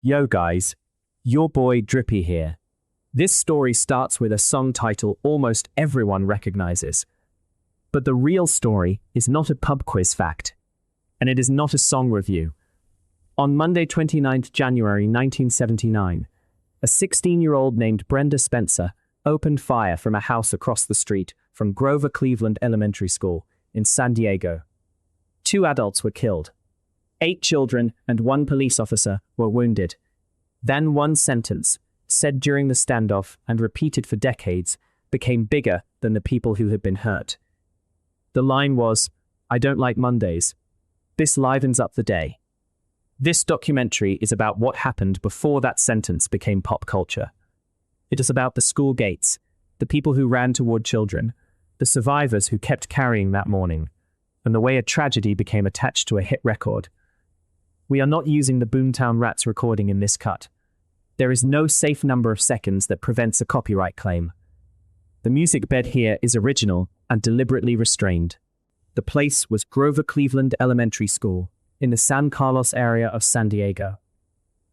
Yo guys, your boy Drippy here. This story starts with a song title almost everyone recognizes. But the real story is not a pub quiz fact, and it is not a song review. On Monday 29th January 1979, a 16-year-old named Brenda Spencer opened fire from a house across the street from Grover Cleveland Elementary School in San Diego. 2 adults were killed. 8 children and 1 police officer were wounded. Then one sentence, said during the standoff and repeated for decades, became bigger than the people who had been hurt. The line was, "I don't like Mondays. This livens up the day." This documentary is about what happened before that sentence became pop culture. It is about the school gates, the people who ran toward children, the survivors who kept carrying that morning, and the way a tragedy became attached to a hit record. We are not using the Boomtown Rats recording in this cut. There is no safe number of seconds that prevents a copyright claim. The music bed here is original and deliberately restrained. The place was Grover Cleveland Elementary School in the San Carlos area of San Diego.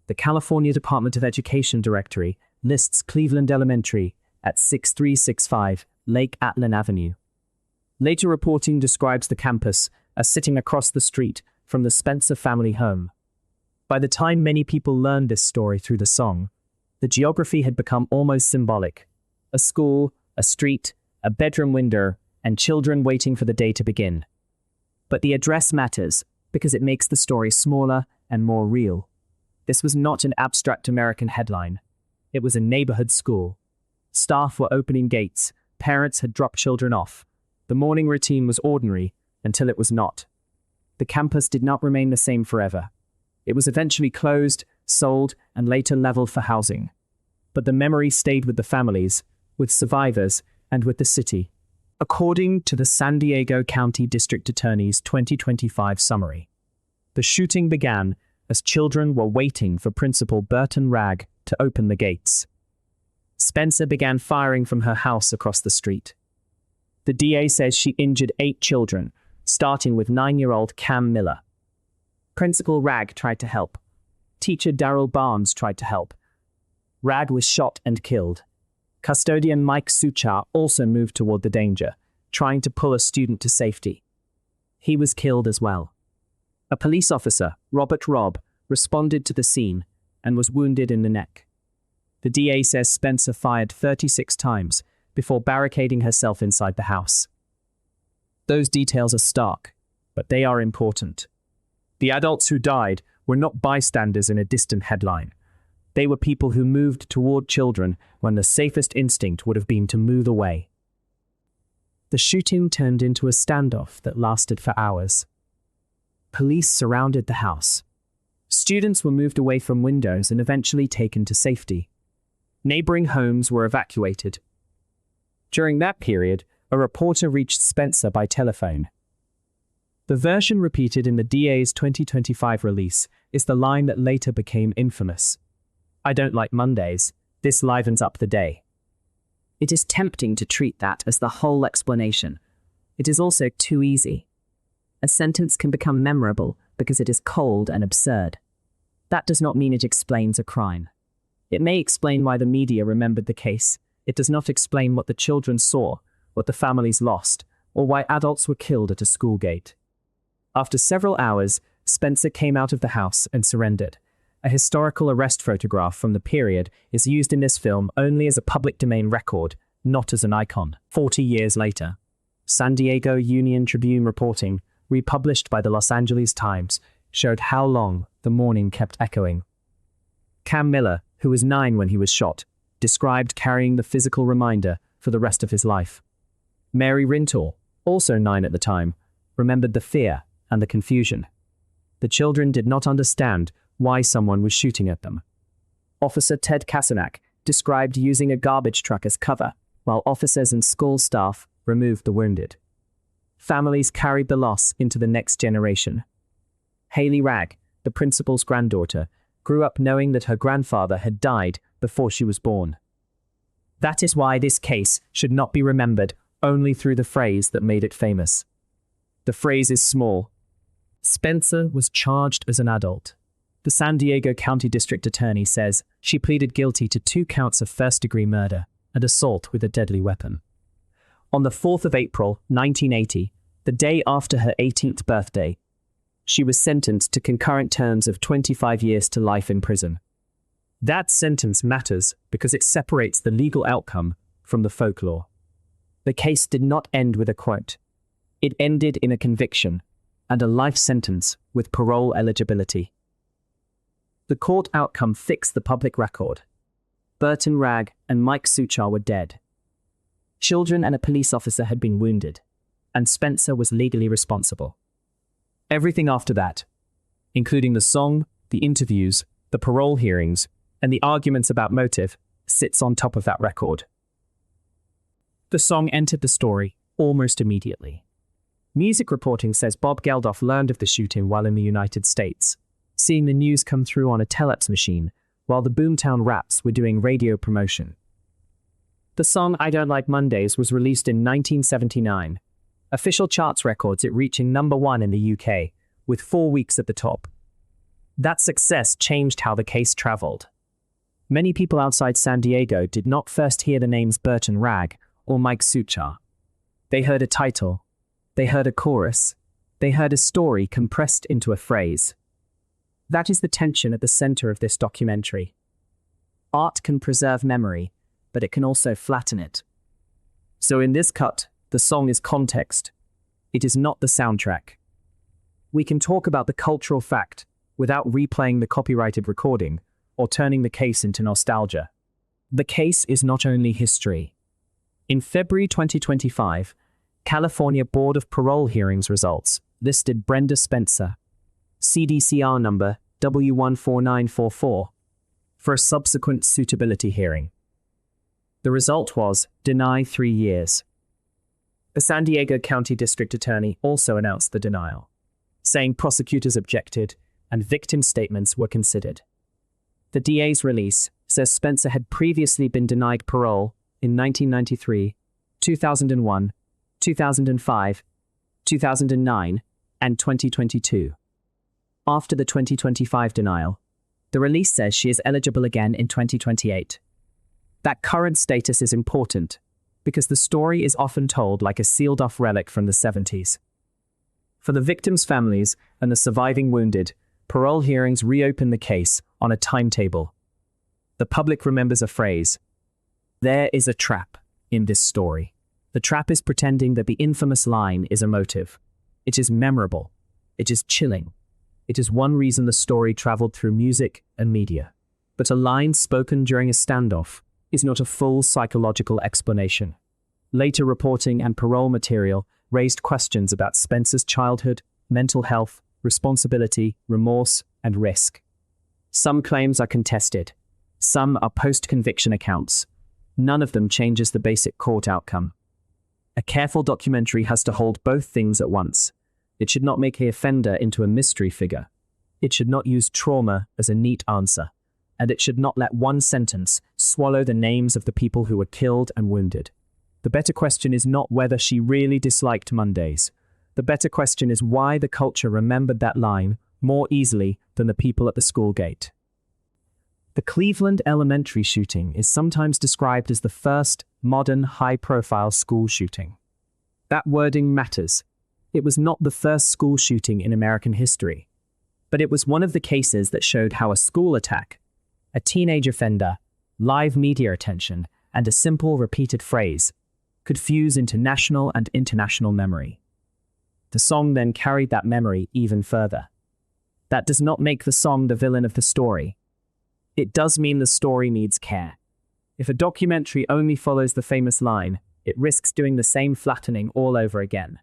The California Department of Education directory lists Cleveland Elementary at 6365 Lake Atlan Avenue. Later reporting describes the campus as sitting across the street from the Spencer family home. By the time many people learned this story through the song, the geography had become almost symbolic. A school, a street, a bedroom window, and children waiting for the day to begin. But the address matters because it makes the story smaller and more real. This was not an abstract American headline. It was a neighborhood school. Staff were opening gates. Parents had dropped children off. The morning routine was ordinary until it was not. The campus did not remain the same forever. It was eventually closed, sold, and later leveled for housing. But the memory stayed with the families, with survivors, and with the city. According to the San Diego County District Attorney's 2025 summary, the shooting began as children were waiting for Principal Burton Ragg to open the gates. Spencer began firing from her house across the street. The DA says she injured 8 children, starting with 9-year-old Cam Miller. Principal Ragg tried to help. Teacher Darrell Barnes tried to help. Ragg was shot and killed. Custodian Mike Suchar also moved toward the danger, trying to pull a student to safety. He was killed as well. A police officer, Robert Robb, responded to the scene and was wounded in the neck. The DA says Spencer fired 36 times before barricading herself inside the house. Those details are stark, but they are important. The adults who died were not bystanders in a distant headline. They were people who moved toward children when the safest instinct would have been to move away. The shooting turned into a standoff that lasted for hours. Police surrounded the house. Students were moved away from windows and eventually taken to safety. Neighboring homes were evacuated. During that period, a reporter reached Spencer by telephone. The version repeated in the DA's 2025 release is the line that later became infamous. "I don't like Mondays. This livens up the day." It is tempting to treat that as the whole explanation. It is also too easy. A sentence can become memorable because it is cold and absurd. That does not mean it explains a crime. It may explain why the media remembered the case. It does not explain what the children saw, what the families lost, or why adults were killed at a school gate. After several hours, Spencer came out of the house and surrendered. A historical arrest photograph from the period is used in this film only as a public domain record, not as an icon. 40 years later, San Diego Union Tribune reporting, republished by the Los Angeles Times, showed how long the mourning kept echoing. Cam Miller, who was 9 when he was shot, described carrying the physical reminder for the rest of his life. Mary Rintoul, also 9 at the time, remembered the fear and the confusion. The children did not understand why someone was shooting at them. Officer Ted Kasanak described using a garbage truck as cover, while officers and school staff removed the wounded. Families carried the loss into the next generation. Haley Ragg, the principal's granddaughter, grew up knowing that her grandfather had died before she was born. That is why this case should not be remembered only through the phrase that made it famous. The phrase is small. Spencer was charged as an adult. The San Diego County District Attorney says she pleaded guilty to 2 counts of first-degree murder and assault with a deadly weapon. On the 4th of April, 1980, the day after her 18th birthday, she was sentenced to concurrent terms of 25 years to life in prison. That sentence matters because it separates the legal outcome from the folklore. The case did not end with a quote. It ended in a conviction and a life sentence with parole eligibility. The court outcome fixed the public record. Burton Ragg and Mike Suchar were dead. Children and a police officer had been wounded, and Spencer was legally responsible. Everything after that, including the song, the interviews, the parole hearings, and the arguments about motive, sits on top of that record. The song entered the story almost immediately. Music reporting says Bob Geldof learned of the shooting while in the United States, seeing the news come through on a telex machine while the Boomtown Raps were doing radio promotion. The song I Don't Like Mondays was released in 1979. Official charts records it reaching #1 in the UK, with 4 weeks at the top. That success changed how the case traveled. Many people outside San Diego did not first hear the names Burton Ragg or Mike Suchar. They heard a title, they heard a chorus, they heard a story compressed into a phrase. That is the tension at the center of this documentary. Art can preserve memory, but it can also flatten it. So in this cut, the song is context. It is not the soundtrack. We can talk about the cultural fact without replaying the copyrighted recording or turning the case into nostalgia. The case is not only history. In February 2025, California Board of Parole Hearings results listed Brenda Spencer, CDCR number W14944, for a subsequent suitability hearing. The result was deny 3 years. The San Diego County District Attorney also announced the denial, saying prosecutors objected and victim statements were considered. The DA's release says Spencer had previously been denied parole in 1993, 2001, 2005, 2009, and 2022. After the 2025 denial, the release says she is eligible again in 2028. That current status is important because the story is often told like a sealed-off relic from the 70s. For the victims' families and the surviving wounded, parole hearings reopen the case on a timetable. The public remembers a phrase. There is a trap in this story. The trap is pretending that the infamous line is a motive. It is memorable. It is chilling. It is one reason the story traveled through music and media. But a line spoken during a standoff is not a full psychological explanation. Later reporting and parole material raised questions about Spencer's childhood, mental health, responsibility, remorse, and risk. Some claims are contested. Some are post-conviction accounts. None of them changes the basic court outcome. A careful documentary has to hold both things at once. It should not make the offender into a mystery figure. It should not use trauma as a neat answer. And it should not let one sentence swallow the names of the people who were killed and wounded. The better question is not whether she really disliked Mondays. The better question is why the culture remembered that line more easily than the people at the school gate. The Cleveland Elementary shooting is sometimes described as the first modern high-profile school shooting. That wording matters. It was not the first school shooting in American history, but it was one of the cases that showed how a school attack, a teenage offender, live media attention, and a simple repeated phrase could fuse into national and international memory. The song then carried that memory even further. That does not make the song the villain of the story. It does mean the story needs care. If a documentary only follows the famous line, it risks doing the same flattening all over again.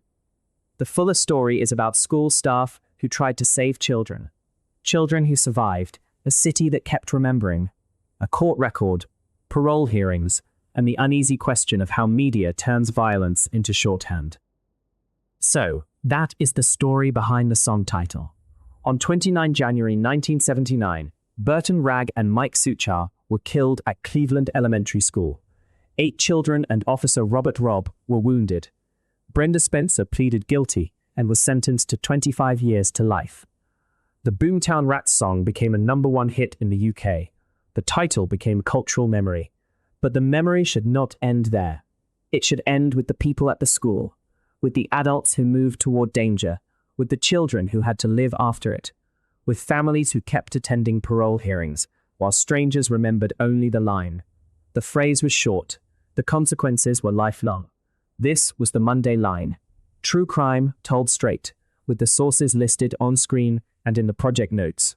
The fuller story is about school staff who tried to save children who survived, a city that kept remembering, a court record, parole hearings, and the uneasy question of how media turns violence into shorthand. So, that is the story behind the song title. On 29 January 1979, Burton Ragg and Mike Suchar were killed at Cleveland Elementary School. 8 children and Officer Robert Robb were wounded. Brenda Spencer pleaded guilty and was sentenced to 25 years to life. The Boomtown Rats song became a #1 hit in the UK. The title became cultural memory. But the memory should not end there. It should end with the people at the school, with the adults who moved toward danger, with the children who had to live after it, with families who kept attending parole hearings, while strangers remembered only the line. The phrase was short. The consequences were lifelong. This was the Monday line. True crime told straight, with the sources listed on screen and in the project notes.